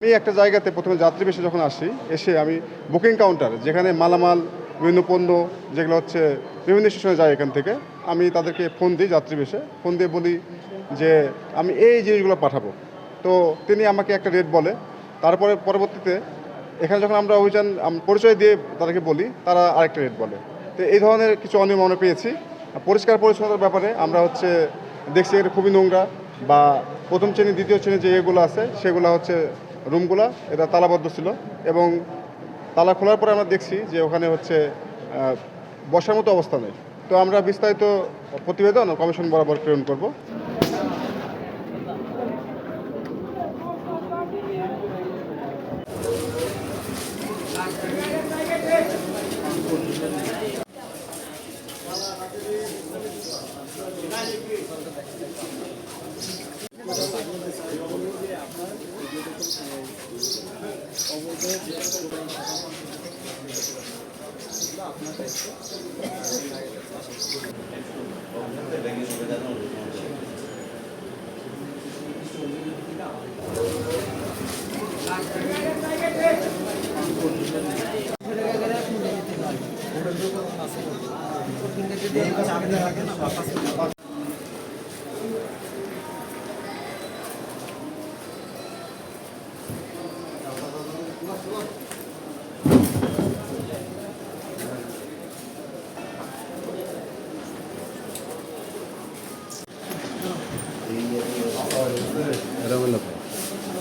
আমি একটা জায়গাতে প্রথমে যাত্রী বেশে যখন আসি, এসে আমি বুকিং কাউন্টার যেখানে মালামাল, বিভিন্ন পণ্য যেগুলো হচ্ছে বিভিন্ন স্টেশনে যায় এখান থেকে, আমি তাদেরকে ফোন দিই যাত্রী বেশে। ফোন দিয়ে বলি যে আমি এই জিনিসগুলো পাঠাবো। তো তিনি আমাকে একটা রেট বলে। তারপরে পরবর্তীতে এখানে যখন আমরা অভিযান পরিচয় দিয়ে তাদেরকে বলি, তারা আরেকটা রেট বলে। তো এই ধরনের কিছু অনিয়ম আমরা পেয়েছি। পরিষ্কার পরিচ্ছন্নতার ব্যাপারে আমরা দেখছি এটা খুবই নোংরা, বা প্রথম শ্রেণী দ্বিতীয় শ্রেণী যে এগুলো আছে সেগুলো রুমগুলা এটা তালাবদ্ধ ছিল, এবং তালা খোলার পরে আমরা দেখছি যে ওখানে বসার মতো অবস্থা নেই। তো আমরা বিস্তারিত প্রতিবেদন কমিশন বরাবর প্রেরণ করব।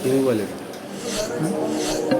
কি মোবাইল এটা?